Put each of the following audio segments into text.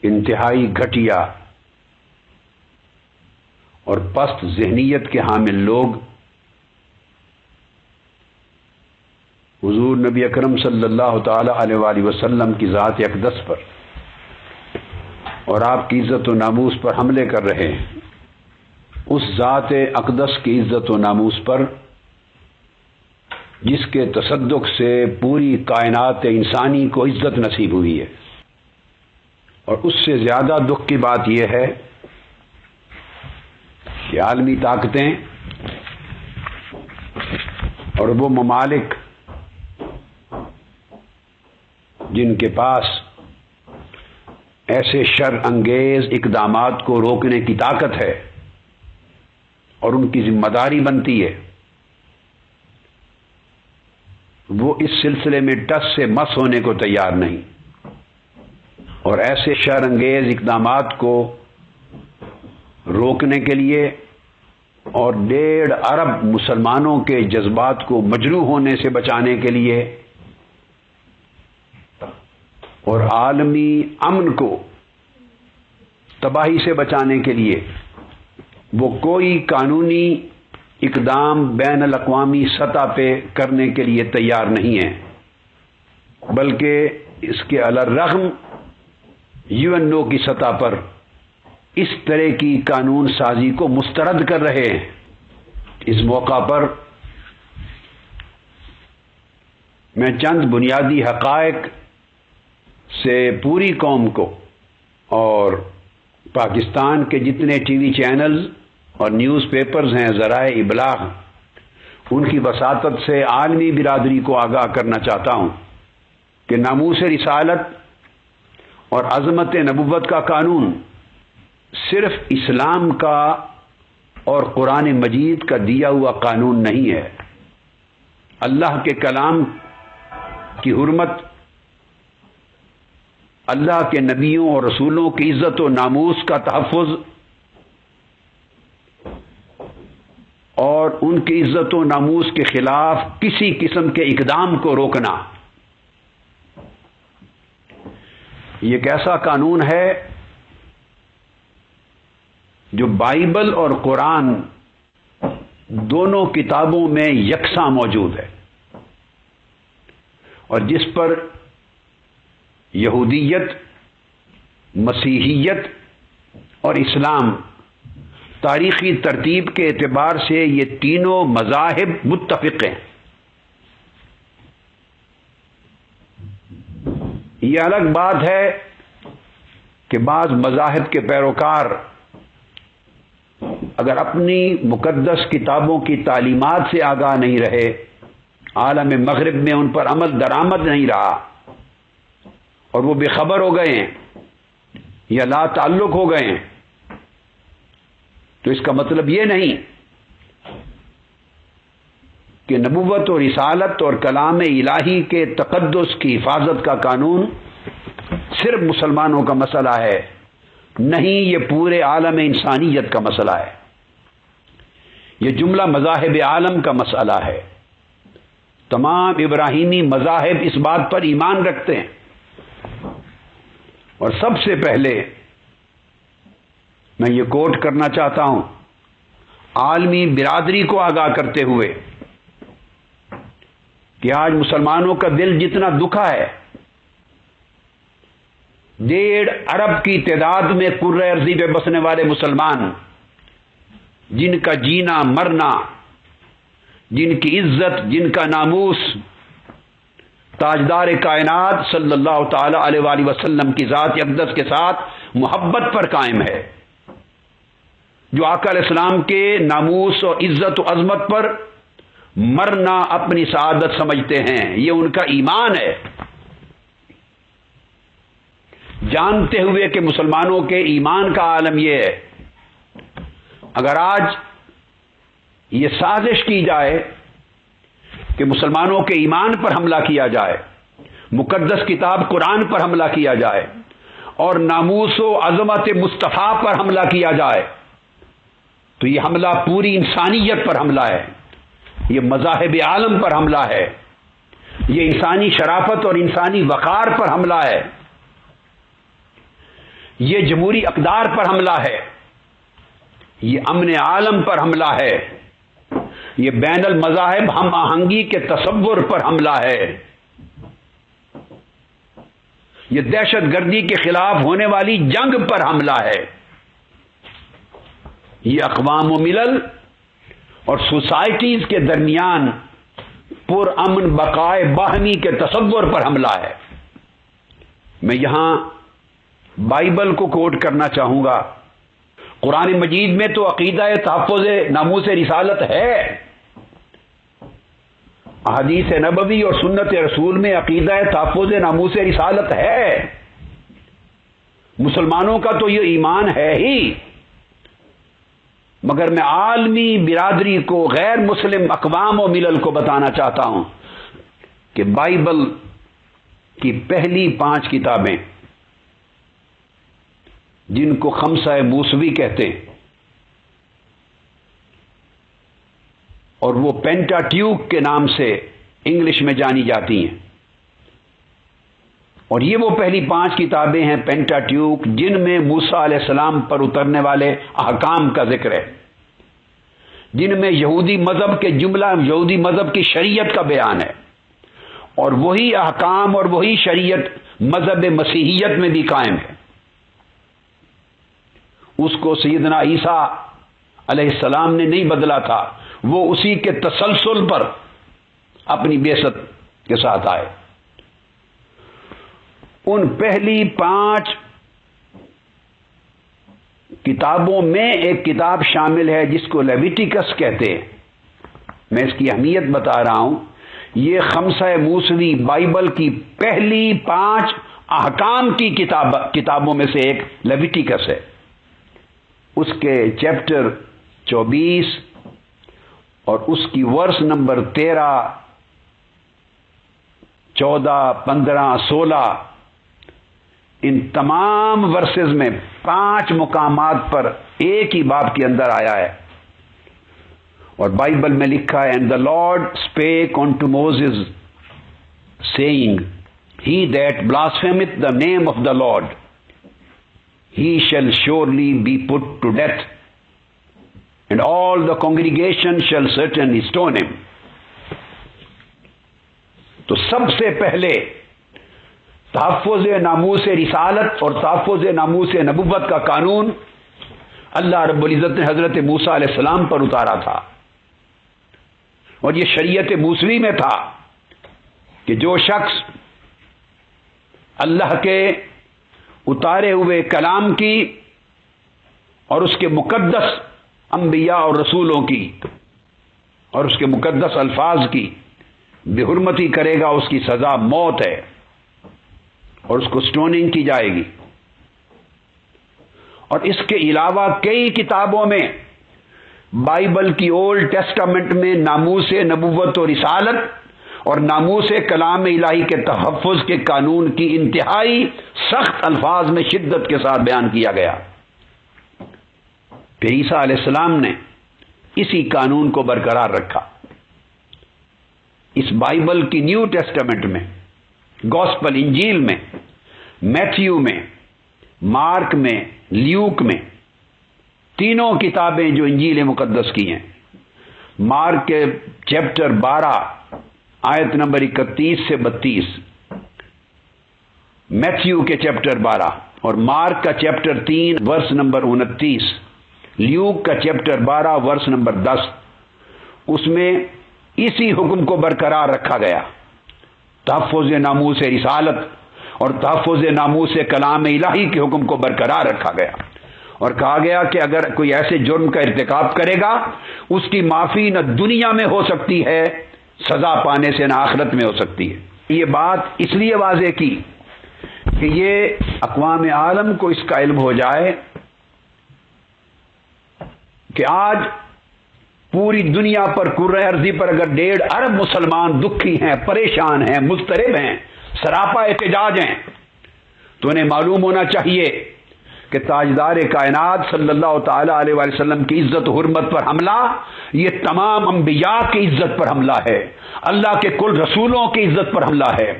انتہائی گھٹیا اور پست ذہنیت کے حامل لوگ حضور نبی اکرم صلی اللہ تعالی علیہ وآلہ وسلم کی ذات اقدس پر اور آپ کی عزت و ناموس پر حملے کر رہے ہیں، اس ذات اقدس کی عزت و ناموس پر جس کے تصدق سے پوری کائنات انسانی کو عزت نصیب ہوئی ہے۔ اور اس سے زیادہ دکھ کی بات یہ ہے کہ عالمی طاقتیں اور وہ ممالک جن کے پاس ایسے شر انگیز اقدامات کو روکنے کی طاقت ہے اور ان کی ذمہ داری بنتی ہے، وہ اس سلسلے میں ٹس سے مس ہونے کو تیار نہیں، اور ایسے شر انگیز اقدامات کو روکنے کے لیے اور 1.5 ارب مسلمانوں کے جذبات کو مجروح ہونے سے بچانے کے لیے اور عالمی امن کو تباہی سے بچانے کے لیے وہ کوئی قانونی اقدام بین الاقوامی سطح پہ کرنے کے لیے تیار نہیں ہے، بلکہ اس کے علی الرغم UNO کی سطح پر اس طرح کی قانون سازی کو مسترد کر رہے ہیں۔ اس موقع پر میں چند بنیادی حقائق سے پوری قوم کو اور پاکستان کے جتنے ٹی وی چینلز اور نیوز پیپرز ہیں، ذرائع ابلاغ، ان کی وساطت سے عالمی برادری کو آگاہ کرنا چاہتا ہوں کہ ناموس رسالت اور عظمت نبوت کا قانون صرف اسلام کا اور قرآن مجید کا دیا ہوا قانون نہیں ہے۔ اللہ کے کلام کی حرمت، اللہ کے نبیوں اور رسولوں کی عزت و ناموس کا تحفظ اور ان کی عزت و ناموس کے خلاف کسی قسم کے اقدام کو روکنا، یہ ایک ایسا قانون ہے جو بائبل اور قرآن دونوں کتابوں میں یکساں موجود ہے، اور جس پر یہودیت، مسیحیت اور اسلام تاریخی ترتیب کے اعتبار سے یہ تینوں مذاہب متفق ہیں۔ یہ الگ بات ہے کہ بعض مذاہب کے پیروکار اگر اپنی مقدس کتابوں کی تعلیمات سے آگاہ نہیں رہے، عالم مغرب میں ان پر عمل درآمد نہیں رہا اور وہ بے خبر ہو گئے ہیں یا لا تعلق ہو گئے ہیں، تو اس کا مطلب یہ نہیں کہ نبوت اور رسالت اور کلام الہی کے تقدس کی حفاظت کا قانون صرف مسلمانوں کا مسئلہ ہے، نہیں، یہ پورے عالم انسانیت کا مسئلہ ہے، یہ جملہ مذاہب عالم کا مسئلہ ہے۔ تمام ابراہیمی مذاہب اس بات پر ایمان رکھتے ہیں، اور سب سے پہلے میں یہ کوٹ کرنا چاہتا ہوں عالمی برادری کو آگاہ کرتے ہوئے کہ آج مسلمانوں کا دل جتنا دکھا ہے، 1.5 ارب کی تعداد میں کرۂ ارضی پہ بسنے والے مسلمان، جن کا جینا مرنا، جن کی عزت، جن کا ناموس تاجدار کائنات صلی اللہ تعالی علیہ وآلہ وسلم کی ذات اقدس کے ساتھ محبت پر قائم ہے، جو آقا علیہ السلام کے ناموس اور عزت و عظمت پر مرنا اپنی سعادت سمجھتے ہیں، یہ ان کا ایمان ہے، جانتے ہوئے کہ مسلمانوں کے ایمان کا عالم یہ ہے۔ اگر آج یہ سازش کی جائے کہ مسلمانوں کے ایمان پر حملہ کیا جائے، مقدس کتاب قرآن پر حملہ کیا جائے اور ناموس و عظمت مصطفیٰ پر حملہ کیا جائے، تو یہ حملہ پوری انسانیت پر حملہ ہے، یہ مذاہب عالم پر حملہ ہے، یہ انسانی شرافت اور انسانی وقار پر حملہ ہے، یہ جمہوری اقدار پر حملہ ہے، یہ امن عالم پر حملہ ہے، یہ بین المذاہب ہم آہنگی کے تصور پر حملہ ہے، یہ دہشت گردی کے خلاف ہونے والی جنگ پر حملہ ہے، یہ اقوام و ملل اور سوسائٹیز کے درمیان پر امن بقائے باہمی کے تصور پر حملہ ہے۔ میں یہاں بائبل کو کوٹ کرنا چاہوں گا۔ قرآن مجید میں تو عقیدہ تحفظ ناموس رسالت ہے، احادیث نبوی اور سنت رسول میں عقیدہ تحفظ ناموس رسالت ہے، مسلمانوں کا تو یہ ایمان ہے ہی، مگر میں عالمی برادری کو، غیر مسلم اقوام و ملل کو بتانا چاہتا ہوں کہ بائبل کی پہلی 5 کتابیں جن کو خمسہ موسوی کہتے ہیں، اور وہ پینٹا ٹیوک کے نام سے انگلش میں جانی جاتی ہیں، اور یہ وہ پہلی 5 کتابیں ہیں پینٹا ٹیوک جن میں موسیٰ علیہ السلام پر اترنے والے احکام کا ذکر ہے، جن میں یہودی مذہب کے جملہ، یہودی مذہب کی شریعت کا بیان ہے، اور وہی احکام اور وہی شریعت مذہب مسیحیت میں بھی قائم ہے۔ اس کو سیدنا عیسیٰ علیہ السلام نے نہیں بدلا تھا، وہ اسی کے تسلسل پر اپنی بعثت کے ساتھ آئے۔ ان پہلی 5 کتابوں میں ایک کتاب شامل ہے جس کو لیویٹیکس کہتے ہیں۔ میں اس کی اہمیت بتا رہا ہوں۔ یہ خمسہ موسوی بائبل کی پہلی 5 احکام کی کتابوں میں سے ایک لیویٹیکس ہے۔ اس کے چیپٹر 24 اور اس کی ورس نمبر 13، 14، 15، 16، ان تمام ورسز میں 5 مقامات پر ایک ہی باب کے اندر آیا ہے، اور بائبل میں لکھا ہے، "And the Lord spake unto Moses, saying, He that blasphemeth the name of the Lord, he shall surely be put to death, and all the congregation shall certainly stone him." تو سب سے پہلے تحفظ ناموس رسالت اور تحفظ ناموس نبوت کا قانون اللہ رب العزت نے حضرت موسیٰ علیہ السلام پر اتارا تھا، اور یہ شریعت موسوی میں تھا کہ جو شخص اللہ کے اتارے ہوئے کلام کی اور اس کے مقدس انبیاء اور رسولوں کی اور اس کے مقدس الفاظ کی بے حرمتی کرے گا، اس کی سزا موت ہے، اور اس کو سٹوننگ کی جائے گی۔ اور اس کے علاوہ کئی کتابوں میں، بائبل کی اولڈ ٹیسٹامنٹ میں ناموس نبوت و رسالت اور ناموس کلام الہی کے تحفظ کے قانون کی انتہائی سخت الفاظ میں شدت کے ساتھ بیان کیا گیا۔ پھر عیسیٰ علیہ السلام نے اسی قانون کو برقرار رکھا۔ اس بائبل کی نیو ٹیسٹامنٹ میں، گوسپل انجیل میں، میتھیو میں، مارک میں، لیوک میں، تینوں کتابیں جو انجیل مقدس کی ہیں، مارک کے چیپٹر 12 آیت نمبر 31 سے 32، میتھیو کے چیپٹر 12 اور مارک کا چیپٹر 3 ورس نمبر 29، لیوک کا چیپٹر 12 ورس نمبر 10، اس میں اسی حکم کو برقرار رکھا گیا، تحفظ ناموس رسالت اور تحفظ ناموس کلام الہی کے حکم کو برقرار رکھا گیا، اور کہا گیا کہ اگر کوئی ایسے جرم کا ارتکاب کرے گا، اس کی معافی نہ دنیا میں ہو سکتی ہے سزا پانے سے، نہ آخرت میں ہو سکتی ہے۔ یہ بات اس لیے واضح کی کہ یہ اقوام عالم کو اس کا علم ہو جائے کہ آج پوری دنیا پر، کرۂ ارضی پر اگر 1.5 ارب مسلمان دکھی ہیں، پریشان ہیں، مضطرب ہیں، سراپا احتجاج ہیں، تو انہیں معلوم ہونا چاہیے کہ تاجدار کائنات صلی اللہ تعالی علیہ وآلہ وسلم کی عزت و حرمت پر حملہ یہ تمام انبیاء کی عزت پر حملہ ہے، اللہ کے کل رسولوں کی عزت پر حملہ ہے،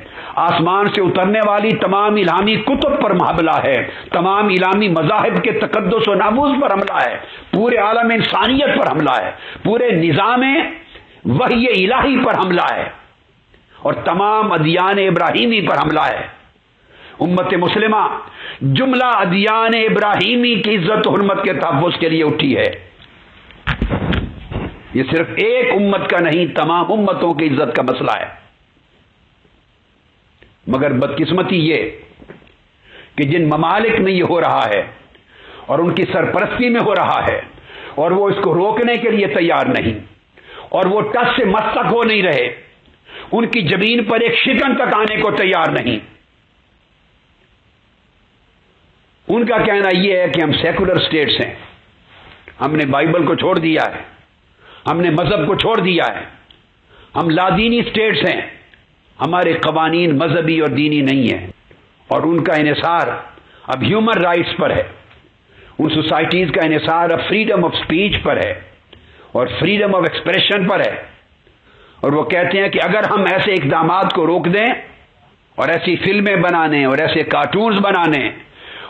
آسمان سے اترنے والی تمام الہامی کتب پر حملہ ہے، تمام الہامی مذاہب کے تقدس و ناموز پر حملہ ہے، پورے عالم انسانیت پر حملہ ہے، پورے نظام وحی الہی پر حملہ ہے، اور تمام ادیان ابراہیمی پر حملہ ہے۔ امت مسلمہ جملہ ادیان ابراہیمی کی عزت و حرمت کے تحفظ کے لیے اٹھی ہے۔ یہ صرف ایک امت کا نہیں، تمام امتوں کی عزت کا مسئلہ ہے۔ مگر بدقسمتی یہ کہ جن ممالک میں یہ ہو رہا ہے اور ان کی سرپرستی میں ہو رہا ہے اور وہ اس کو روکنے کے لیے تیار نہیں، اور وہ ٹس سے مس تک ہو نہیں رہے، ان کی زمین پر ایک شکن تک آنے کو تیار نہیں۔ ان کا کہنا یہ ہے کہ ہم سیکولر سٹیٹس ہیں، ہم نے بائبل کو چھوڑ دیا ہے، ہم نے مذہب کو چھوڑ دیا ہے، ہم لادینی سٹیٹس ہیں، ہمارے قوانین مذہبی اور دینی نہیں ہیں، اور ان کا انحصار اب ہیومن رائٹس پر ہے، ان سوسائٹیز کا انحصار اب فریڈم آف سپیچ پر ہے اور فریڈم آف ایکسپریشن پر ہے، اور وہ کہتے ہیں کہ اگر ہم ایسے اقدامات کو روک دیں اور ایسی فلمیں بنانے اور ایسے کارٹونز بنانے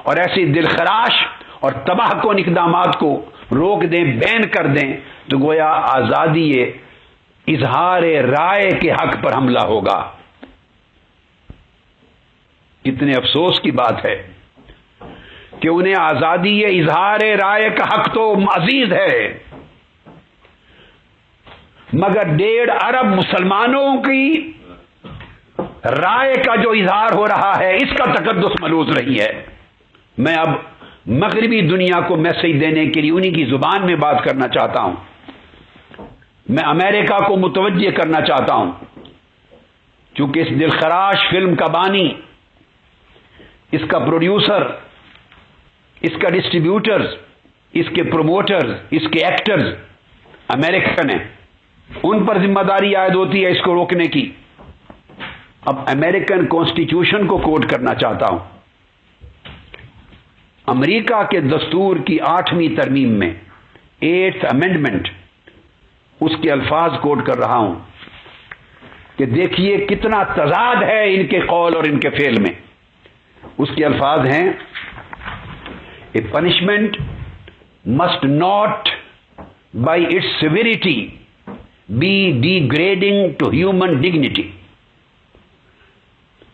اور ایسی دلخراش اور تباہ کن اقدامات کو روک دیں، بین کر دیں، تو گویا آزادی اظہار رائے کے حق پر حملہ ہوگا۔ کتنے افسوس کی بات ہے کہ انہیں آزادی اظہار رائے کا حق تو عزیز ہے، مگر 1.5 ارب مسلمانوں کی رائے کا جو اظہار ہو رہا ہے اس کا تقدس ملوث نہیں ہے۔ میں اب مغربی دنیا کو میسج دینے کے لیے انہی کی زبان میں بات کرنا چاہتا ہوں، میں امریکہ کو متوجہ کرنا چاہتا ہوں، چونکہ اس دلخراش فلم کا بانی، اس کا پروڈیوسر، اس کا ڈسٹریبیوٹرز، اس کے پروموٹرز، اس کے ایکٹرز امریکن ہیں، ان پر ذمہ داری عائد ہوتی ہے اس کو روکنے کی۔ اب امریکن کانسٹیٹیوشن کو کوٹ کرنا چاہتا ہوں۔ امریکہ کے دستور کی 8ویں ترمیم میں 8th امینڈمنٹ، اس کے الفاظ کوٹ کر رہا ہوں کہ دیکھیے کتنا تضاد ہے ان کے قول اور ان کے فعل میں۔ اس کے الفاظ ہیں، a punishment must not by its severity be degrading to human dignity.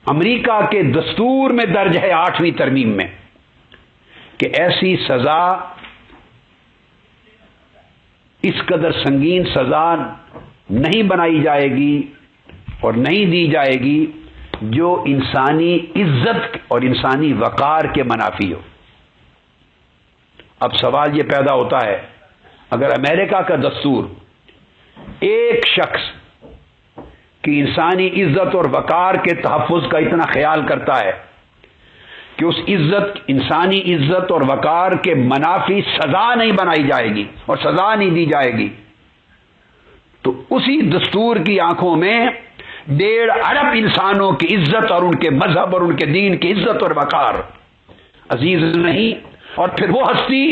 امریکہ کے دستور میں درج ہے 8ویں ترمیم میں کہ ایسی سزا، اس قدر سنگین سزا نہیں بنائی جائے گی اور نہیں دی جائے گی جو انسانی عزت اور انسانی وقار کے منافی ہو۔ اب سوال یہ پیدا ہوتا ہے، اگر امریکہ کا دستور ایک شخص کی انسانی عزت اور وقار کے تحفظ کا اتنا خیال کرتا ہے کہ اس عزت، انسانی عزت اور وقار کے منافی سزا نہیں بنائی جائے گی اور سزا نہیں دی جائے گی، تو اسی دستور کی آنکھوں میں 1.5 ارب انسانوں کی عزت اور ان کے مذہب اور ان کے دین کی عزت اور وقار عزیز نہیں۔ اور پھر وہ ہستی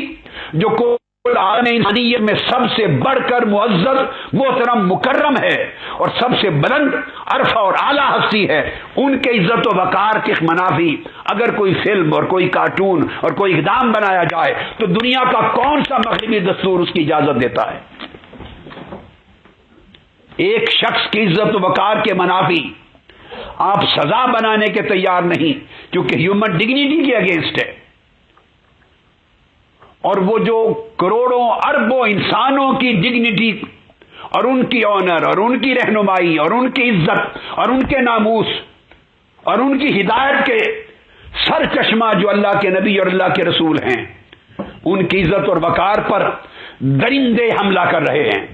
جو کل عالم انسانیت میں سب سے بڑھ کر معزز، محترم، مکرم ہے اور سب سے بلند، عرفہ اور اعلیٰ ہستی ہے، ان کے عزت و وقار کے منافی اگر کوئی فلم اور کوئی کارٹون اور کوئی اقدام بنایا جائے تو دنیا کا کون سا مغربی دستور اس کی اجازت دیتا ہے؟ ایک شخص کی عزت و وقار کے منافی آپ سزا بنانے کے تیار نہیں، کیونکہ ہیومن ڈگنیٹی کے اگینسٹ ہے، اور وہ جو کروڑوں اربوں انسانوں کی ڈگنیٹی اور ان کی آنر اور ان کی رہنمائی اور ان کی عزت اور ان کے ناموس اور ان کی ہدایت کے سر چشمہ جو اللہ کے نبی اور اللہ کے رسول ہیں، ان کی عزت اور وقار پر درندے حملہ کر رہے ہیں،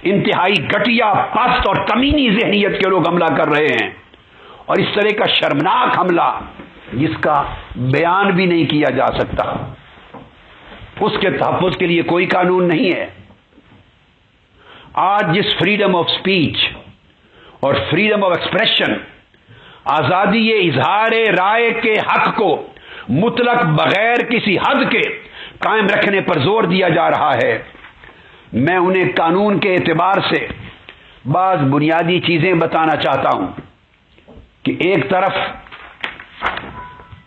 انتہائی گھٹیا، پست اور کمینی ذہنیت کے لوگ حملہ کر رہے ہیں، اور اس طرح کا شرمناک حملہ جس کا بیان بھی نہیں کیا جا سکتا، اس کے تحفظ کے لیے کوئی قانون نہیں ہے۔ آج جس فریڈم آف سپیچ اور فریڈم آف ایکسپریشن، آزادی اظہار رائے کے حق کو مطلق بغیر کسی حد کے قائم رکھنے پر زور دیا جا رہا ہے۔ میں انہیں قانون کے اعتبار سے بعض بنیادی چیزیں بتانا چاہتا ہوں کہ ایک طرف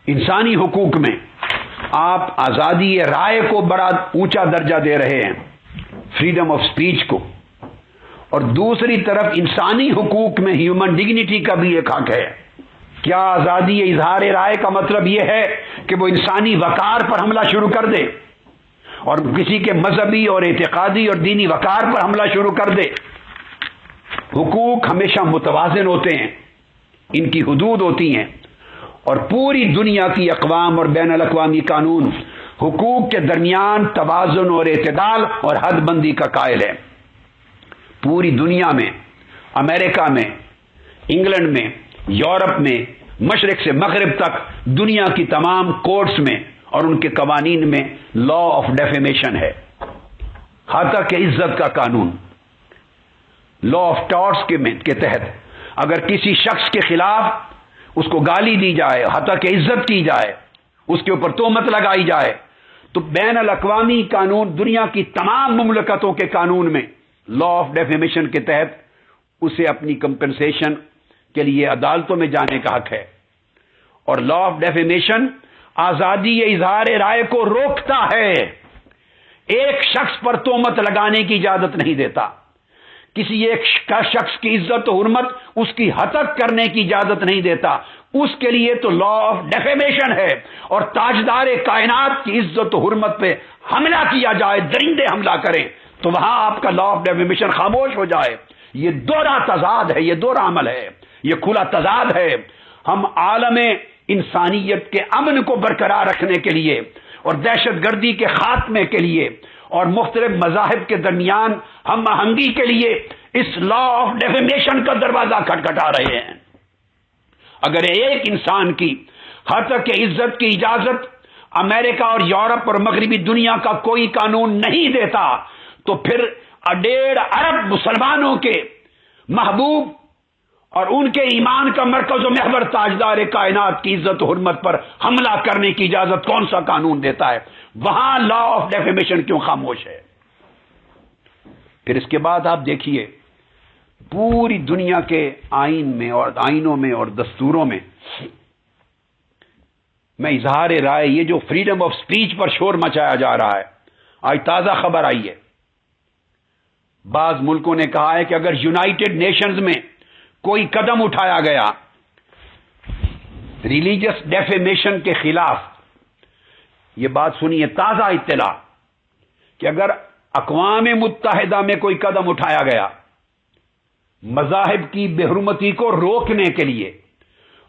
انسانی حقوق میں آپ آزادی رائے کو بڑا اونچا درجہ دے رہے ہیں، فریڈم آف سپیچ کو، اور دوسری طرف انسانی حقوق میں ہیومن ڈگنیٹی کا بھی ایک حق ہے۔ کیا آزادی اظہار رائے کا مطلب یہ ہے کہ وہ انسانی وقار پر حملہ شروع کر دے اور کسی کے مذہبی اور اعتقادی اور دینی وقار پر حملہ شروع کر دے؟ حقوق ہمیشہ متوازن ہوتے ہیں، ان کی حدود ہوتی ہیں، اور پوری دنیا کی اقوام اور بین الاقوامی قانون حقوق کے درمیان توازن اور اعتدال اور حد بندی کا قائل ہے۔ پوری دنیا میں، امریکہ میں، انگلینڈ میں، یورپ میں، مشرق سے مغرب تک دنیا کی تمام کورٹس میں اور ان کے قوانین میں لا آف ڈیفیمیشن ہے، ہتک عزت کا قانون۔ لا آف ٹارٹس کے تحت اگر کسی شخص کے خلاف اس کو گالی دی جائے، ہتک عزت کی جائے، اس کے اوپر تہمت لگائی جائے، تو بین الاقوامی قانون، دنیا کی تمام مملکتوں کے قانون میں لا آف ڈیفیمیشن کے تحت اسے اپنی کمپنسیشن کے لیے عدالتوں میں جانے کا حق ہے۔ اور لا آف ڈیفیمیشن آزادی اظہار رائے کو روکتا ہے، ایک شخص پر تہمت لگانے کی اجازت نہیں دیتا، کسی ایک شخص کی عزت و حرمت اس کی ہتک کرنے کی اجازت نہیں دیتا، اس کے لیے تو لا آف ڈیفیمیشن ہے۔ اور تاجدار کائنات کی عزت و حرمت پہ حملہ کیا جائے، درندے حملہ کریں، تو وہاں آپ کا لا آف ڈیفیمیشن خاموش ہو جائے۔ یہ دوہرا تضاد ہے، یہ دوہرا عمل ہے، یہ کھلا تضاد ہے۔ ہم عالم انسانیت کے امن کو برقرار رکھنے کے لیے اور دہشت گردی کے خاتمے کے لیے اور مختلف مذاہب کے درمیان ہم آہنگی کے لیے اس لا آف ڈیفیمیشن کا دروازہ کھٹکھٹا رہے ہیں۔ اگر ایک انسان کی ہتک عزت کی اجازت امریکہ اور یورپ اور مغربی دنیا کا کوئی قانون نہیں دیتا، تو پھر 1.5 ارب مسلمانوں کے محبوب اور ان کے ایمان کا مرکز و محور تاجدار کائنات کی عزت و حرمت پر حملہ کرنے کی اجازت کون سا قانون دیتا ہے؟ وہاں لا آف ڈیفیمیشن کیوں خاموش ہے؟ پھر اس کے بعد آپ دیکھیے پوری دنیا کے آئین میں اور آئینوں میں اور دستوروں میں اظہار رائے، یہ جو فریڈم آف سپیچ پر شور مچایا جا رہا ہے، آج تازہ خبر آئی ہے، بعض ملکوں نے کہا ہے کہ اگر یونائٹڈ نیشنز میں کوئی قدم اٹھایا گیا ریلیجس ڈیفیمیشن کے خلاف، یہ بات سنیے، تازہ اطلاع کہ اگر اقوام متحدہ میں کوئی قدم اٹھایا گیا مذاہب کی بے حرمتی کو روکنے کے لیے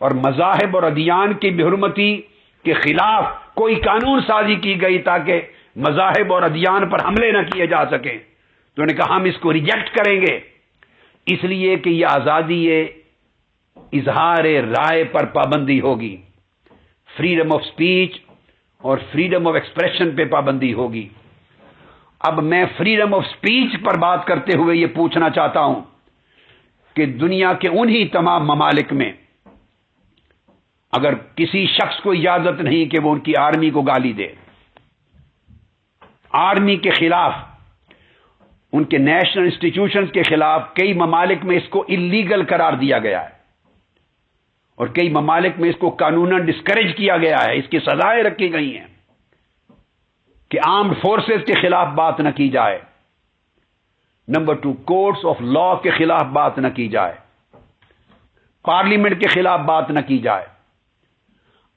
اور مذاہب اور ادیان کی بے حرمتی کے خلاف کوئی قانون سازی کی گئی تاکہ مذاہب اور ادیان پر حملے نہ کیے جا سکیں، تو انہوں نے کہا ہم اس کو ریجیکٹ کریں گے، اس لیے کہ یہ آزادی اظہار رائے پر پابندی ہوگی، فریڈم آف سپیچ اور فریڈم آف ایکسپریشن پہ پابندی ہوگی۔ اب میں فریڈم آف سپیچ پر بات کرتے ہوئے یہ پوچھنا چاہتا ہوں کہ دنیا کے انہی تمام ممالک میں اگر کسی شخص کو اجازت نہیں کہ وہ ان کی آرمی کو گالی دے، آرمی کے خلاف، ان کے نیشنل انسٹیٹیوشنز کے خلاف، کئی ممالک میں اس کو اللیگل قرار دیا گیا ہے اور کئی ممالک میں اس کو قانوناً ڈسکریج کیا گیا ہے، اس کی سزائیں رکھی گئی ہیں کہ آرمڈ فورسز کے خلاف بات نہ کی جائے، نمبر 2 کورٹس آف لا کے خلاف بات نہ کی جائے، پارلیمنٹ کے خلاف بات نہ کی جائے،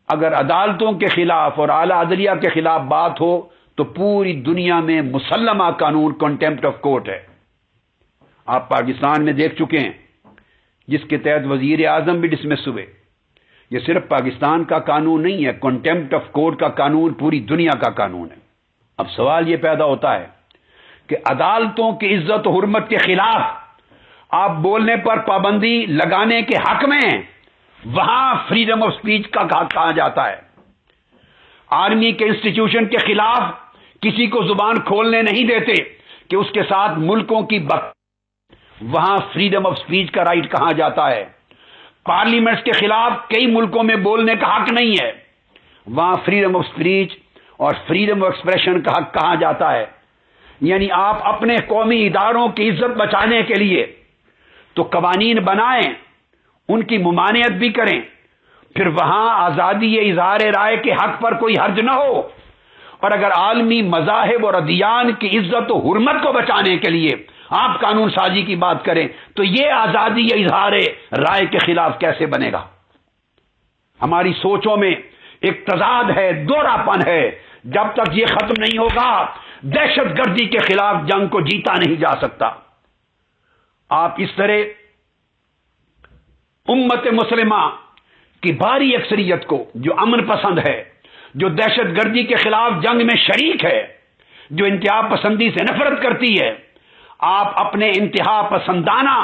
اگر عدالتوں کے خلاف اور اعلی عدلیہ کے خلاف بات ہو تو پوری دنیا میں مسلمہ قانون کنٹیمپٹ آف کورٹ ہے۔ آپ پاکستان میں دیکھ چکے ہیں جس کے تحت وزیر اعظم بھی ڈسمس ہوئے۔ یہ صرف پاکستان کا قانون نہیں ہے، کنٹیمپٹ آف کورٹ کا قانون پوری دنیا کا قانون ہے۔ اب سوال یہ پیدا ہوتا ہے کہ عدالتوں کی عزت و حرمت کے خلاف آپ بولنے پر پابندی لگانے کے حق میں ہیں، وہاں فریڈم آف سپیچ کا حق کہا جاتا ہے۔ آرمی کے انسٹیٹیوشن کے خلاف کسی کو زبان کھولنے نہیں دیتے کہ اس کے ساتھ ملکوں کی وہاں فریڈم آف سپیچ کا رائٹ کہاں جاتا ہے۔ پارلیمنٹس کے خلاف کئی ملکوں میں بولنے کا حق نہیں ہے، وہاں فریڈم آف اسپیچ اور فریڈم آف ایکسپریشن کا حق کہا جاتا ہے. یعنی آپ اپنے قومی اداروں کی عزت بچانے کے لیے تو قوانین بنائیں، ان کی ممانعت بھی کریں، پھر وہاں آزادی اظہار رائے کے حق پر کوئی حرج نہ ہو. اور اگر عالمی مذاہب اور ادیان کی عزت و حرمت کو بچانے کے لیے آپ قانون سازی کی بات کریں تو یہ آزادی اظہار رائے کے خلاف کیسے بنے گا؟ ہماری سوچوں میں ایک تضاد ہے، دوہرا پن ہے. جب تک یہ ختم نہیں ہوگا دہشت گردی کے خلاف جنگ کو جیتا نہیں جا سکتا. آپ اس طرح امت مسلمہ کی بھاری اکثریت کو جو امن پسند ہے، جو دہشت گردی کے خلاف جنگ میں شریک ہے، جو انتہا پسندی سے نفرت کرتی ہے، آپ اپنے انتہا پسندانہ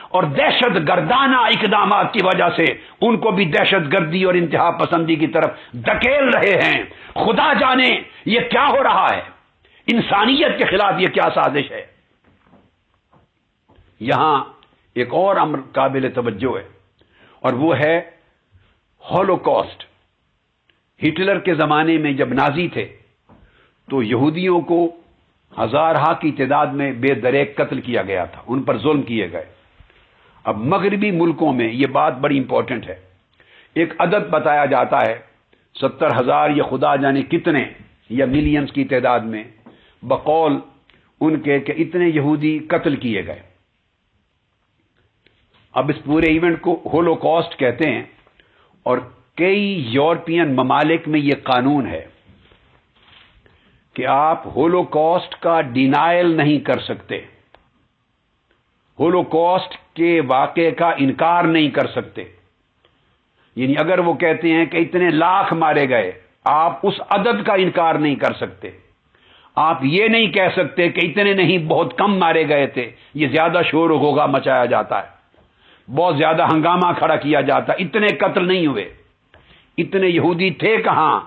اور دہشت گردانہ اقدامات کی وجہ سے ان کو بھی دہشت گردی اور انتہا پسندی کی طرف دھکیل رہے ہیں. خدا جانے یہ کیا ہو رہا ہے، انسانیت کے خلاف یہ کیا سازش ہے. یہاں ایک اور امر قابل توجہ ہے اور وہ ہے ہولوکاسٹ. ہٹلر کے زمانے میں جب نازی تھے تو یہودیوں کو ہزارہا کی تعداد میں بے دریغ قتل کیا گیا تھا، ان پر ظلم کیے گئے. اب مغربی ملکوں میں یہ بات بڑی امپورٹنٹ ہے. ایک عدد بتایا جاتا ہے 70,000 یا خدا جانے کتنے یا ملینز کی تعداد میں بقول ان کے کہ اتنے یہودی قتل کیے گئے. اب اس پورے ایونٹ کو ہولوکاسٹ کہتے ہیں اور کئی یورپین ممالک میں یہ قانون ہے کہ آپ ہولوکاسٹ کا ڈینائل نہیں کر سکتے، ہولوکاسٹ کے واقعے کا انکار نہیں کر سکتے. یعنی اگر وہ کہتے ہیں کہ اتنے لاکھ مارے گئے، آپ اس عدد کا انکار نہیں کر سکتے. آپ یہ نہیں کہہ سکتے کہ اتنے نہیں بہت کم مارے گئے تھے، یہ زیادہ شور و غوغا مچایا جاتا ہے، بہت زیادہ ہنگامہ کھڑا کیا جاتا ہے، اتنے قتل نہیں ہوئے، اتنے یہودی تھے کہاں.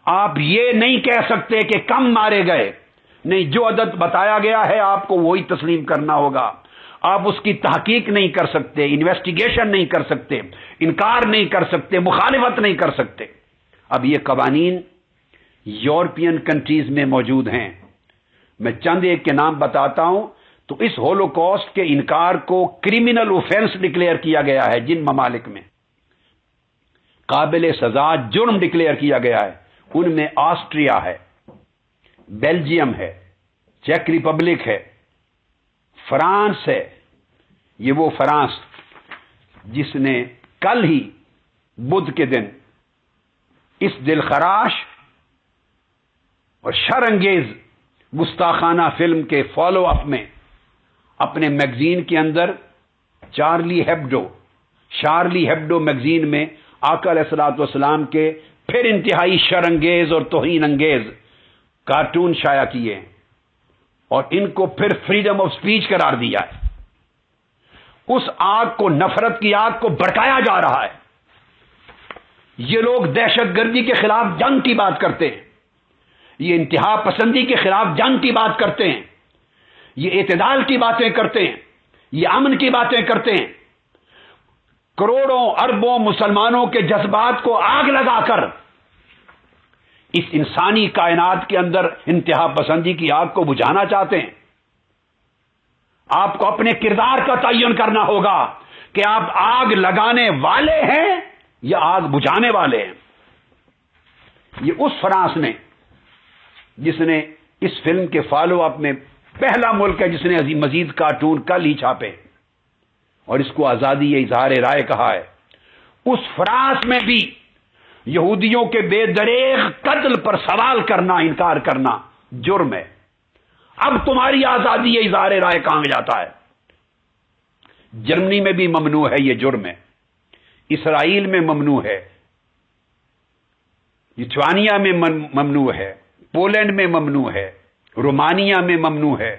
آپ یہ نہیں کہہ سکتے کہ کم مارے گئے، نہیں، جو عدد بتایا گیا ہے آپ کو وہی تسلیم کرنا ہوگا. آپ اس کی تحقیق نہیں کر سکتے، انویسٹیگیشن نہیں کر سکتے، انکار نہیں کر سکتے، مخالفت نہیں کر سکتے. اب یہ قوانین یورپین کنٹریز میں موجود ہیں. میں چند ایک کے نام بتاتا ہوں. تو اس ہولوکاسٹ کے انکار کو کرمنل اوفینس ڈکلیئر کیا گیا ہے جن ممالک میں، قابل سزا جرم ڈکلیئر کیا گیا ہے. ان میں آسٹریا ہے، بیلجیم ہے، چیک ریپبلک ہے، فرانس ہے. یہ وہ فرانس جس نے کل ہی بدھ کے دن اس دلخراش اور شرانگیز گستاخانہ فلم کے فالو اپ میں اپنے میگزین کے اندر شارلی ہیبڈو میگزین میں آقا علیہ الصلوۃ والسلام کے پھر انتہائی شرانگیز اور توہین انگیز کارٹون شائع کیے ہیں اور ان کو پھر فریڈم آف سپیچ قرار دیا ہے. اس آگ کو، نفرت کی آگ کو بھڑکایا جا رہا ہے. یہ لوگ دہشت گردی کے خلاف جنگ کی بات کرتے ہیں، یہ انتہا پسندی کے خلاف جنگ کی بات کرتے ہیں، یہ اعتدال کی باتیں کرتے ہیں، یہ امن کی باتیں کرتے ہیں. کروڑوں اربوں مسلمانوں کے جذبات کو آگ لگا کر اس انسانی کائنات کے اندر انتہا پسندی کی آگ کو بجھانا چاہتے ہیں. آپ کو اپنے کردار کا تعین کرنا ہوگا کہ آپ آگ لگانے والے ہیں یا آگ بجھانے والے ہیں. یہ اس فرانس نے جس نے اس فلم کے فالو اپ میں پہلا ملک ہے جس نے مزید کارٹون کل ہی چھاپے اور اس کو آزادی اظہار رائے کہا ہے. اس فرانس میں بھی یہودیوں کے بے دریغ قتل پر سوال کرنا، انکار کرنا جرم ہے. اب تمہاری آزادی اظہار رائے کہاں جاتا ہے؟ جرمنی میں بھی ممنوع ہے، یہ جرم ہے. اسرائیل میں ممنوع ہے، لیتھوانیا میں ممنوع ہے، پولینڈ میں ممنوع ہے، رومانیہ میں ممنوع ہے،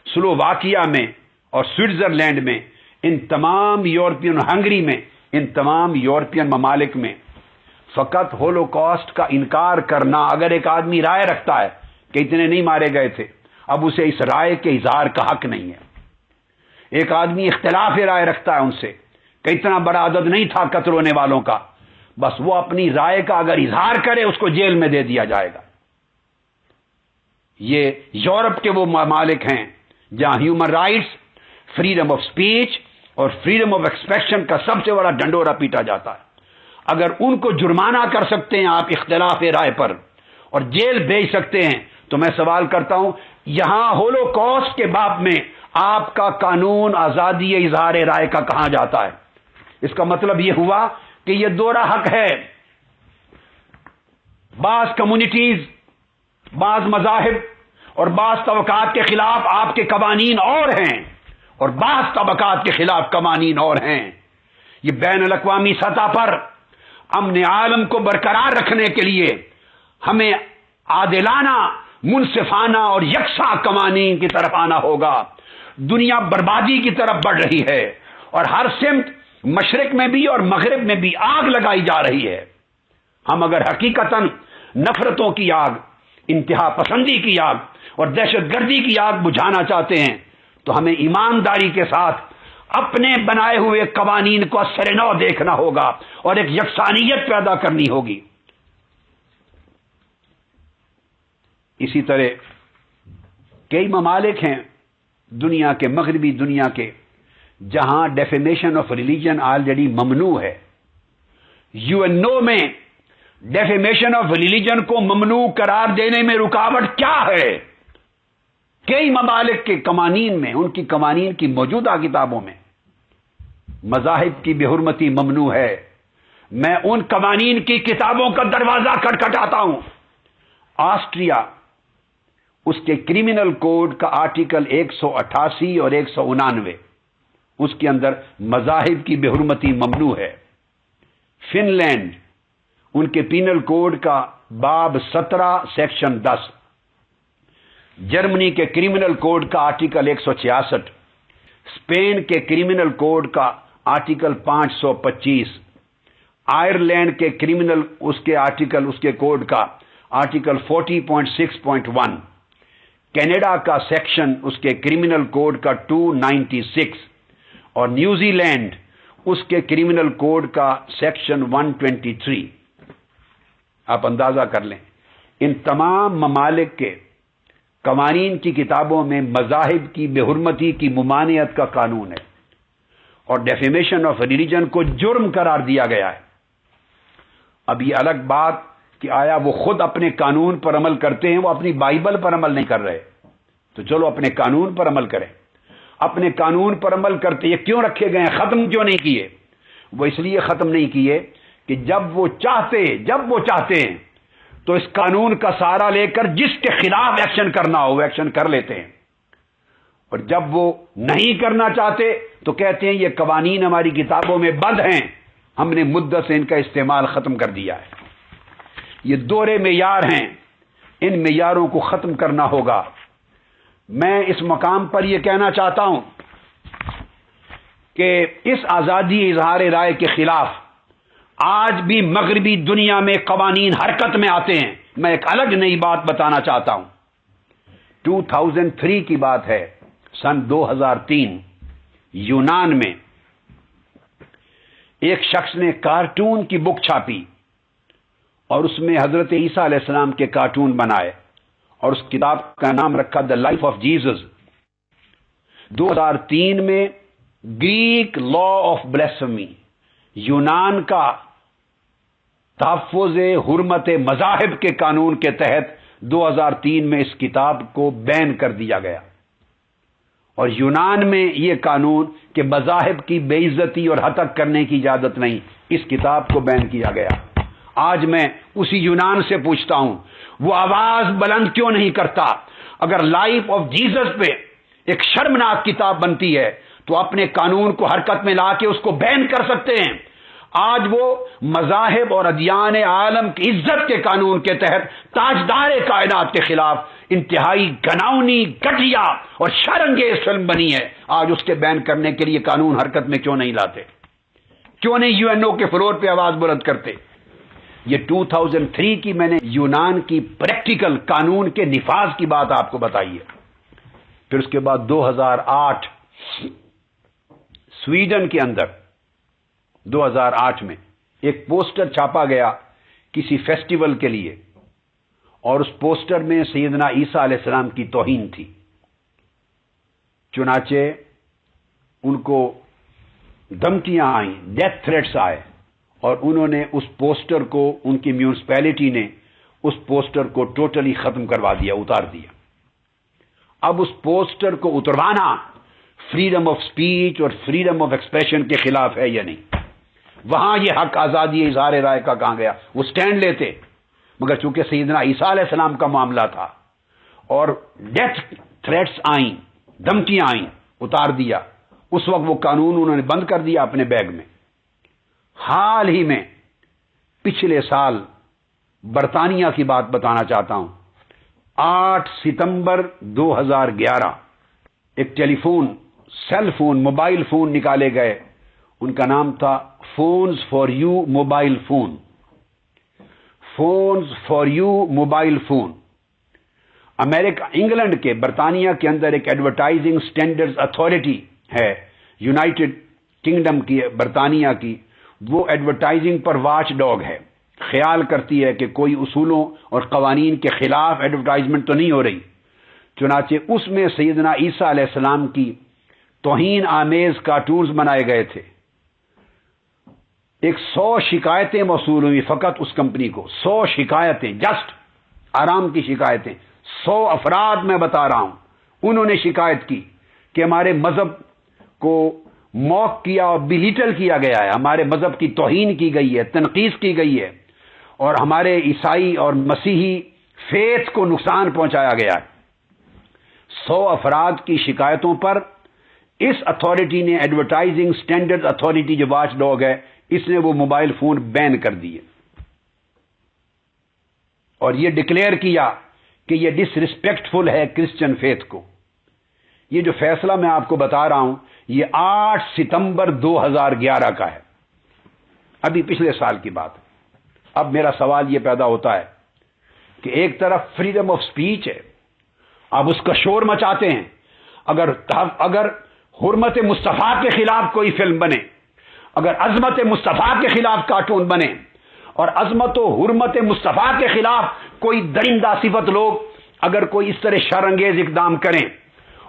سلوواکیہ میں اور سوئٹزرلینڈ میں، ان تمام یورپین، ہنگری میں، ان تمام یورپین ممالک میں فقط ہولوکاسٹ کا انکار کرنا. اگر ایک آدمی رائے رکھتا ہے کہ اتنے نہیں مارے گئے تھے، اب اسے اس رائے کے اظہار کا حق نہیں ہے. ایک آدمی اختلاف رائے رکھتا ہے ان سے کہ اتنا بڑا عدد نہیں تھا قتل ہونے والوں کا، بس وہ اپنی رائے کا اگر اظہار کرے اس کو جیل میں دے دیا جائے گا۔ یہ یورپ کے وہ ممالک ہیں جہاں human rights, freedom of speech اور فریڈم آف ایکسپریشن کا سب سے بڑا ڈنڈورا پیٹا جاتا ہے۔ اگر ان کو جرمانہ کر سکتے ہیں آپ اختلاف رائے پر اور جیل بھیج سکتے ہیں، تو میں سوال کرتا ہوں یہاں ہولوکاسٹ کے باب میں آپ کا قانون آزادی اظہار رائے کا کہاں جاتا ہے؟ اس کا مطلب یہ ہوا کہ یہ دوہرا حق ہے۔ بعض کمیونٹیز، بعض مذاہب اور بعض طبقات کے خلاف آپ کے قوانین اور ہیں اور بعض طبقات کے خلاف قوانین اور ہیں۔ یہ بین الاقوامی سطح پر امن عالم کو برقرار رکھنے کے لیے ہمیں عادلانہ، منصفانہ اور یکساں قوانین کی طرف آنا ہوگا۔ دنیا بربادی کی طرف بڑھ رہی ہے اور ہر سمت، مشرق میں بھی اور مغرب میں بھی آگ لگائی جا رہی ہے۔ ہم اگر حقیقتاً نفرتوں کی آگ، انتہا پسندی کی آگ اور دہشت گردی کی آگ بجھانا چاہتے ہیں تو ہمیں ایمانداری کے ساتھ اپنے بنائے ہوئے قوانین کو اثر نو دیکھنا ہوگا اور ایک یکسانیت پیدا کرنی ہوگی۔ اسی طرح کئی ممالک ہیں دنیا کے، مغربی دنیا کے، جہاں ڈیفیمیشن آف ریلیجن آلریڈی ممنوع ہے۔ UN میں ڈیفیمیشن آف ریلیجن کو ممنوع قرار دینے میں رکاوٹ کیا ہے؟ کئی ممالک کے قوانین میں، ان کی قوانین کی موجودہ کتابوں میں مذاہب کی بے حرمتی ممنوع ہے۔ میں ان قوانین کی کتابوں کا دروازہ کھٹکھٹاتا ہوں۔ آسٹریا، اس کے کرمنل کوڈ کا آرٹیکل 188 اور 189، اس کے اندر مذاہب کی بے حرمتی ممنوع ہے۔ فن لینڈ، ان کے پینل کوڈ کا باب 17 سیکشن 10۔ جرمنی کے کرمنل کوڈ کا آرٹیکل 166، اسپین کے کرمنل کوڈ کا آرٹیکل 525، آئرلینڈ کے کرمنل اس کے کوڈ کا آرٹیکل 40.6.1، کینیڈا کا سیکشن اس کے کرمنل کوڈ کا 296 اور نیوزی لینڈ اس کے کرمنل کوڈ کا سیکشن 123۔ آپ اندازہ کر لیں ان تمام ممالک کے قوانین کی کتابوں میں مذاہب کی بے حرمتی کی ممانعت کا قانون ہے اور ڈیفیمیشن آف ریلیجن کو جرم قرار دیا گیا ہے۔ اب یہ الگ بات کہ آیا وہ خود اپنے قانون پر عمل کرتے ہیں، وہ اپنی بائبل پر عمل نہیں کر رہے، تو چلو اپنے قانون پر عمل کریں۔ اپنے قانون پر عمل کرتے یہ کیوں رکھے گئے ہیں؟ ختم کیوں نہیں کیے؟ وہ اس لیے ختم نہیں کیے کہ جب وہ چاہتے ہیں تو اس قانون کا سہارا لے کر جس کے خلاف ایکشن کرنا ہو وہ ایکشن کر لیتے ہیں، اور جب وہ نہیں کرنا چاہتے تو کہتے ہیں یہ قوانین ہماری کتابوں میں بند ہیں، ہم نے مدت سے ان کا استعمال ختم کر دیا ہے۔ یہ دوہرے معیار ہیں، ان معیاروں کو ختم کرنا ہوگا۔ میں اس مقام پر یہ کہنا چاہتا ہوں کہ اس آزادی اظہار رائے کے خلاف آج بھی مغربی دنیا میں قوانین حرکت میں آتے ہیں۔ میں ایک الگ نئی بات بتانا چاہتا ہوں۔ 2003 کی بات ہے، سن 2003 یونان میں ایک شخص نے کارٹون کی بک چھاپی اور اس میں حضرت عیسیٰ علیہ السلام کے کارٹون بنائے اور اس کتاب کا نام رکھا دا لائف آف جیزس۔ 2003 میں گریک لا آف بلیسفمی، یونان کا تحفظ حرمت مذاہب کے قانون کے تحت 2003 میں اس کتاب کو بین کر دیا گیا، اور یونان میں یہ قانون کہ مذاہب کی بے عزتی اور ہتک کرنے کی اجازت نہیں، اس کتاب کو بین کیا گیا۔ آج میں اسی یونان سے پوچھتا ہوں وہ آواز بلند کیوں نہیں کرتا؟ اگر لائف آف جیزس پہ ایک شرمناک کتاب بنتی ہے تو اپنے قانون کو حرکت میں لا کے اس کو بین کر سکتے ہیں۔ آج وہ مذاہب اور ادیان عالم کی عزت کے قانون کے تحت تاجدار کائنات کے خلاف انتہائی گھناؤنی، گھٹیا اور شرانگیز فلم بنی ہے۔ آج اس کے بین کرنے کے لیے قانون حرکت میں کیوں نہیں لاتے؟ کیوں نہیں UNO کے فلور پہ آواز بلند کرتے؟ یہ 2003 کی میں نے یونان کی پریکٹیکل قانون کے نفاذ کی بات آپ کو بتائی ہے۔ پھر اس کے بعد 2008 سویڈن کے اندر 2008 میں ایک پوسٹر چھاپا گیا کسی فیسٹیول کے لیے، اور اس پوسٹر میں سیدنا عیسیٰ علیہ السلام کی توہین تھی۔ چنانچہ ان کو دھمکیاں آئیں، ڈیتھ تھریٹس آئے، اور انہوں نے اس پوسٹر کو، ان کی میونسپیلٹی نے اس پوسٹر کو ٹوٹلی ختم کروا دیا، اتار دیا۔ اب اس پوسٹر کو اتروانا فریڈم آف سپیچ اور فریڈم آف ایکسپریشن کے خلاف ہے یا نہیں؟ وہاں یہ حق آزادی اظہار رائے کا کہاں گیا؟ وہ سٹینڈ لیتے، مگر چونکہ سیدنا عیسیٰ علیہ السلام کا معاملہ تھا اور ڈیتھ تھریٹس آئیں، دھمکیاں آئیں، اتار دیا۔ اس وقت وہ قانون انہوں نے بند کر دیا اپنے بیگ میں۔ حال ہی میں پچھلے سال برطانیہ کی بات بتانا چاہتا ہوں، 8 ستمبر 2011 ایک telephone, cell phone, mobile phone نکالے گئے، ان کا نام تھا phones for you mobile phone, phones for you mobile phone. امریکہ، انگلینڈ کے، برطانیہ کے اندر ایک ایڈورٹائزنگ سٹینڈرڈز اتھارٹی ہے، یونائٹڈ کنگڈم کی، برطانیہ کی، وہ ایڈورٹائزنگ پر واچ ڈاگ ہے، خیال کرتی ہے کہ کوئی اصولوں اور قوانین کے خلاف ایڈورٹائزمنٹ تو نہیں ہو رہی۔ چنانچہ اس میں سیدنا عیسیٰ علیہ السلام کی توہین آمیز کارٹونز بنائے گئے تھے۔ 100 شکایتیں موصول ہوئی فقط اس کمپنی کو، 100 شکایتیں، جسٹ آرام کی شکایتیں، 100 افراد میں بتا رہا ہوں، انہوں نے شکایت کی کہ ہمارے مذہب کو موک کیا اور بلیٹل کیا گیا ہے، ہمارے مذہب کی توہین کی گئی ہے، تنقید کی گئی ہے، اور ہمارے عیسائی اور مسیحی فیتھ کو نقصان پہنچایا گیا ہے۔ 100 افراد کی شکایتوں پر اس اتھارٹی نے، ایڈورٹائزنگ سٹینڈرڈ اتھارٹی جو واچ ڈاگ ہے، اس نے وہ موبائل فون بین کر دیے اور یہ ڈکلیئر کیا کہ یہ ڈس ریسپیکٹفل ہے کرسچن فیتھ کو۔ یہ جو فیصلہ میں آپ کو بتا رہا ہوں، یہ 8 ستمبر 2011 کا ہے، ابھی پچھلے سال کی بات۔ اب میرا سوال یہ پیدا ہوتا ہے کہ ایک طرف فریڈم آف سپیچ ہے، آپ اس کا شور مچاتے ہیں، اگر حرمت مصطفیٰ کے خلاف کوئی فلم بنے، اگر عظمت مصطفیٰ کے خلاف کارٹون بنے، اور عظمت و حرمت مصطفیٰ کے خلاف کوئی درندہ صفت لوگ اگر کوئی اس طرح شرانگیز اقدام کریں،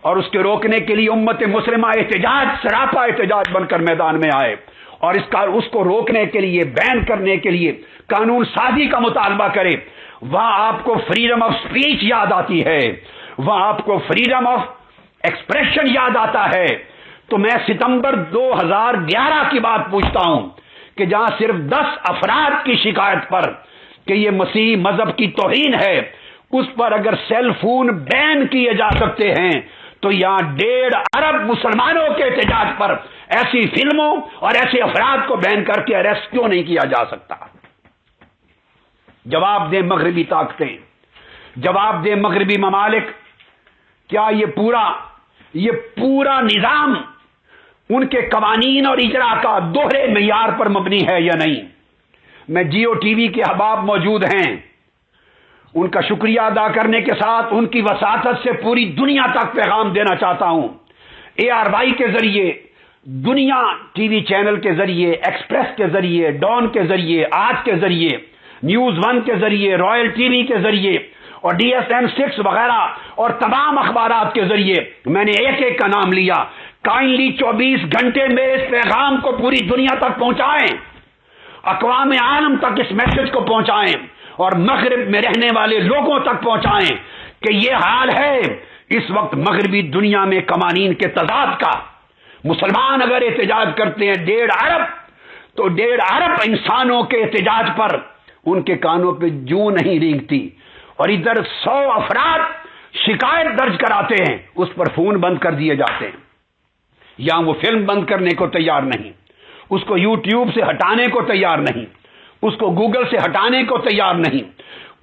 اور اس کے روکنے کے لیے امت مسلمہ احتجاج، سراپا احتجاج بن کر میدان میں آئے، اور اس کو روکنے کے لیے، بین کرنے کے لیے قانون سازی کا مطالبہ کرے، وہاں آپ کو فریڈم آف سپیچ یاد آتی ہے، وہاں آپ کو فریڈم آف ایکسپریشن یاد آتا ہے۔ تو میں ستمبر 2011 کی بات پوچھتا ہوں کہ جہاں صرف 10 افراد کی شکایت پر کہ یہ مسیح مذہب کی توہین ہے، اس پر اگر سیل فون بین کیے جا سکتے ہیں، تو یہاں 1.5 ارب مسلمانوں کے احتجاج پر ایسی فلموں اور ایسے افراد کو بین کر کے اریسٹ کیوں نہیں کیا جا سکتا؟ جواب دیں مغربی طاقتیں، جواب دیں مغربی ممالک، کیا یہ پورا نظام ان کے قوانین اور اجرا کا دوہرے معیار پر مبنی ہے یا نہیں؟ میں جیو ٹی وی کے احباب موجود ہیں، ان کا شکریہ ادا کرنے کے ساتھ ان کی وساطت سے پوری دنیا تک پیغام دینا چاہتا ہوں۔ ARY کے ذریعے، دنیا ٹی وی چینل کے ذریعے، ایکسپریس کے ذریعے، ڈان کے ذریعے، آج کے ذریعے، نیوز 1 کے ذریعے، رائل ٹی وی کے ذریعے، اور DSM 6 وغیرہ اور تمام اخبارات کے ذریعے میں نے ایک کا نام لیا۔ کائنڈلی 24 گھنٹے میں اس پیغام کو پوری دنیا تک پہنچائیں، اقوام عالم تک اس میسج کو پہنچائیں، اور مغرب میں رہنے والے لوگوں تک پہنچائیں کہ یہ حال ہے اس وقت مغربی دنیا میں قوانین کے تضاد کا۔ مسلمان اگر احتجاج کرتے ہیں 1.5 ارب، تو 1.5 ارب انسانوں کے احتجاج پر ان کے کانوں پہ جوں نہیں رینگتی، اور ادھر 100 افراد شکایت درج کراتے ہیں، اس پر فون بند کر دیے جاتے ہیں، یا وہ فلم بند کرنے کو تیار نہیں، اس کو YouTube سے ہٹانے کو تیار نہیں، اس کو گوگل سے ہٹانے کو تیار نہیں،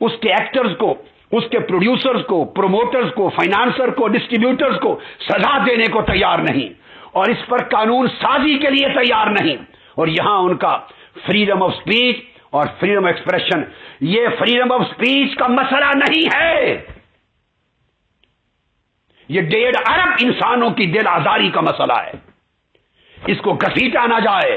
اس کے ایکٹرز کو، اس کے پروڈیوسرز کو، پروموٹرز کو، فائنانسر کو، ڈسٹریبیوٹرز کو سزا دینے کو تیار نہیں، اور اس پر قانون سازی کے لیے تیار نہیں۔ اور یہاں ان کا فریڈم آف سپیچ اور فریڈم آف ایکسپریشن، یہ فریڈم آف سپیچ کا مسئلہ نہیں ہے، یہ 1.5 ارب انسانوں کی دل آزاری کا مسئلہ ہے، اس کو گھسیٹا نہ جائے۔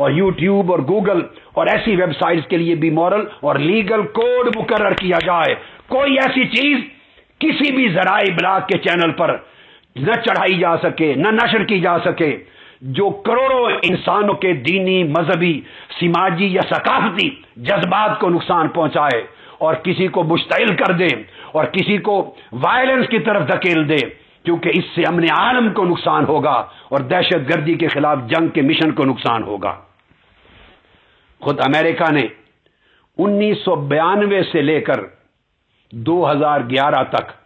اور یوٹیوب اور گوگل اور ایسی ویب سائٹس کے لیے بھی مورل اور لیگل کوڈ مقرر کیا جائے. کوئی ایسی چیز کسی بھی ذرائع ابلاغ کے چینل پر نہ چڑھائی جا سکے، نہ نشر کی جا سکے، جو کروڑوں انسانوں کے دینی، مذہبی، سماجی یا ثقافتی جذبات کو نقصان پہنچائے اور کسی کو مشتعل کر دے اور کسی کو وائلنس کی طرف دھکیل دے، کیونکہ اس سے امن عالم کو نقصان ہوگا اور دہشت گردی کے خلاف جنگ کے مشن کو نقصان ہوگا. خود امریکہ نے 1992 سے لے کر 2011 تک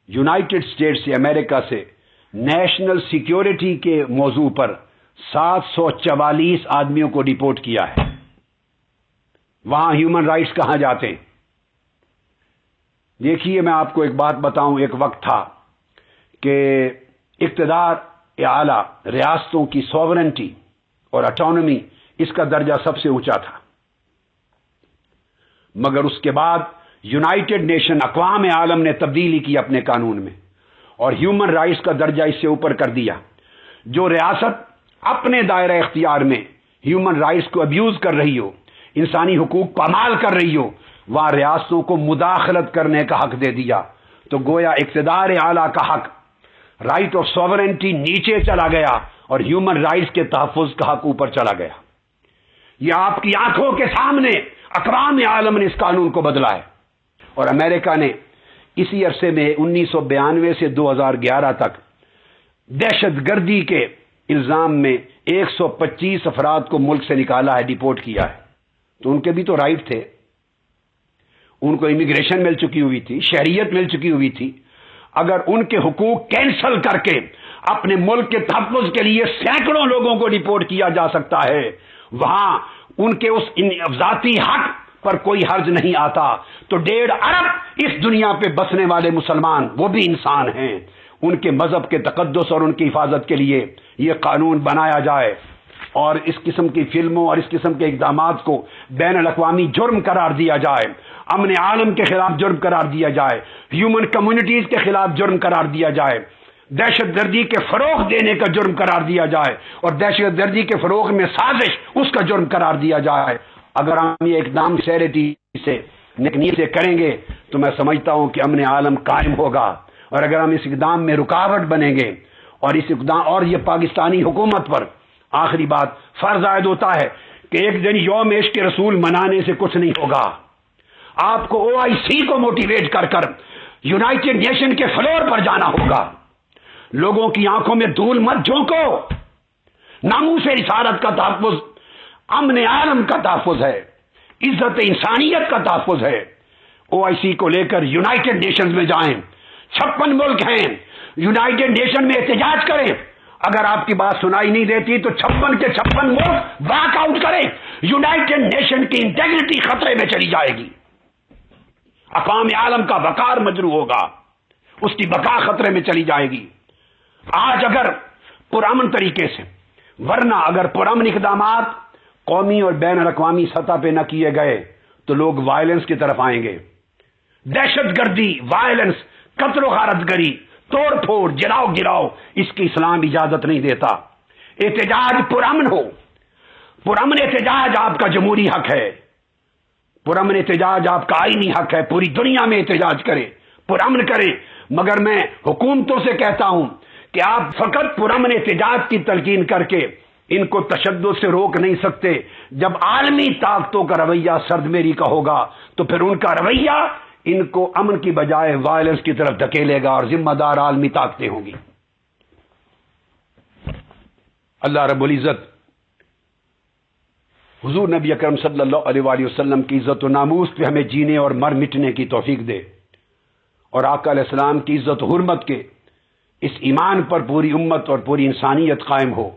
یونائٹڈ اسٹیٹس امریکہ سے نیشنل سیکیورٹی کے موضوع پر 744 آدمیوں کو ڈپورٹ کیا ہے. وہاں ہیومن رائٹس کہاں جاتے ہیں؟ دیکھیے، میں آپ کو ایک بات بتاؤں. ایک وقت تھا کہ اقتدار اعلیٰ، ریاستوں کی سوورنٹی اور اٹانومی، اس کا درجہ سب سے اونچا تھا. مگر اس کے بعد یونائٹڈ نیشن، اقوام عالم نے تبدیلی کی اپنے قانون میں اور ہیومن رائٹس کا درجہ اس سے اوپر کر دیا. جو ریاست اپنے دائرہ اختیار میں ہیومن رائٹس کو ابیوز کر رہی ہو، انسانی حقوق پامال کر رہی ہو، وہاں ریاستوں کو مداخلت کرنے کا حق دے دیا. تو گویا اقتدار اعلیٰ کا حق، رائٹ آف سوورنٹی، نیچے چلا گیا اور ہیومن رائٹس کے تحفظ کا حق اوپر چلا گیا. یہ آپ کی آنکھوں کے سامنے اقوام عالم نے اس قانون کو بدلا ہے. اور امریکہ نے اسی عرصے میں 1992 سے 2011 تک دہشت گردی کے الزام میں 125 افراد کو ملک سے نکالا ہے، ڈپورٹ کیا ہے. تو ان کے بھی تو رائٹ تھے، ان کو امیگریشن مل چکی ہوئی تھی، شہریت مل چکی ہوئی تھی. اگر ان کے حقوق کینسل کر کے اپنے ملک کے تحفظ کے لیے سینکڑوں لوگوں کو ڈپورٹ کیا جا سکتا ہے، وہاں ان کے اس ذاتی حق پر کوئی حرج نہیں آتا. تو 1.5 ارب اس دنیا پہ بسنے والے مسلمان، وہ بھی انسان ہیں، ان کے مذہب کے تقدس اور ان کی حفاظت کے لیے یہ قانون بنایا جائے اور اس قسم کی فلموں اور اس قسم کے اقدامات کو بین الاقوامی جرم قرار دیا جائے، امن عالم کے خلاف جرم قرار دیا جائے، ہیومن کمیونٹیز کے خلاف جرم قرار دیا جائے، دہشت گردی کے فروغ دینے کا جرم قرار دیا جائے اور دہشت گردی کے فروغ میں سازش اس کا جرم قرار دیا جائے. اگر ہم یہ اقدام سیریٹی سے، نیکی سے کریں گے تو میں سمجھتا ہوں کہ امن عالم قائم ہوگا. اور اگر ہم اس اقدام میں رکاوٹ بنیں گے اور اس اقدام اور یہ پاکستانی حکومت پر آخری بات فرض عائد ہوتا ہے کہ ایک دن یوم عشق رسول منانے سے کچھ نہیں ہوگا. آپ کو OIC کو موٹیویٹ کر کر یونائٹڈ نیشن کے فلور پر جانا ہوگا. لوگوں کی آنکھوں میں دھول مت جھونکو. ناموس رسالت کا تحفظ امن عالم کا تحفظ ہے، عزت انسانیت کا تحفظ ہے. OIC کو لے کر یونائٹڈ نیشنز میں جائیں. 56 ملک ہیں، یونائٹڈ نیشن میں احتجاج کریں. اگر آپ کی بات سنائی نہیں دیتی تو 56 کے 56 ملک واک آؤٹ کریں. یونائٹڈ نیشن کی انٹیگریٹی خطرے میں چلی جائے گی، اقوام عالم کا وقار مجروح ہوگا، اس کی بقا خطرے میں چلی جائے گی. آج اگر پرامن طریقے سے، ورنہ اگر پرامن اقدامات قومی اور بین الاقوامی سطح پہ نہ کیے گئے تو لوگ وائلنس کی طرف آئیں گے. دہشت گردی، وائلنس، قتل و غارت گری، توڑ پھوڑ، جلاؤ گراؤ، اس کی اسلام اجازت نہیں دیتا. احتجاج پرامن ہو. پرامن احتجاج آپ کا جمہوری حق ہے، پرامن احتجاج آپ کا آئینی حق ہے. پوری دنیا میں احتجاج کریں، پرامن کریں. مگر میں حکومتوں سے کہتا ہوں کہ آپ فقط پرامن احتجاج کی تلقین کر کے ان کو تشدد سے روک نہیں سکتے. جب عالمی طاقتوں کا رویہ سرد میری کا ہوگا تو پھر ان کا رویہ ان کو امن کی بجائے وائلنس کی طرف دھکیلے گا اور ذمہ دار عالمی طاقتیں ہوں گی. اللہ رب العزت حضور نبی اکرم صلی اللہ علیہ وآلہ وسلم کی عزت و ناموس پہ ہمیں جینے اور مر مٹنے کی توفیق دے اور آقا علیہ السلام کی عزت و حرمت کے اس ایمان پر پوری امت اور پوری انسانیت قائم ہو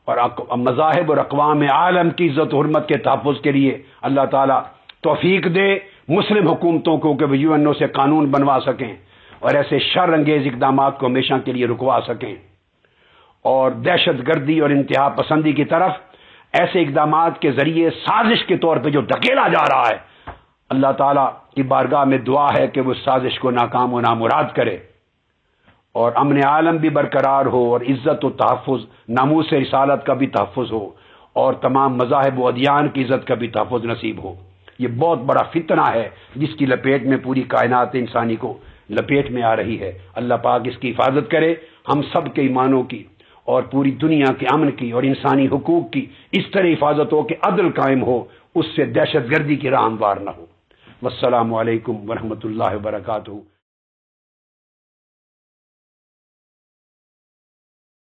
اور مذاہب اور اقوام عالم کی عزت و حرمت کے تحفظ کے لیے اللہ تعالیٰ توفیق دے مسلم حکومتوں کو کہ وہ UNO سے قانون بنوا سکیں اور ایسے شر انگیز اقدامات کو ہمیشہ کے لیے رکوا سکیں اور دہشت گردی اور انتہا پسندی کی طرف ایسے اقدامات کے ذریعے سازش کے طور پہ جو دھکیلا جا رہا ہے، اللہ تعالیٰ کی بارگاہ میں دعا ہے کہ وہ سازش کو ناکام و نامراد کرے اور امن عالم بھی برقرار ہو، اور عزت و تحفظ، ناموس رسالت کا بھی تحفظ ہو، اور تمام مذاہب و ادیان کی عزت کا بھی تحفظ نصیب ہو۔ یہ بہت بڑا فتنہ ہے جس کی لپیٹ میں پوری کائنات انسانی کو لپیٹ میں آ رہی ہے۔ اللہ پاک اس کی حفاظت کرے، ہم سب کے ایمانوں کی اور پوری دنیا کے امن کی اور انسانی حقوق کی اس طرح حفاظت ہو کہ عدل قائم ہو، اس سے دہشت گردی کی راہ ہموار نہ ہو۔ والسلام علیکم ورحمۃ اللہ وبرکاتہ۔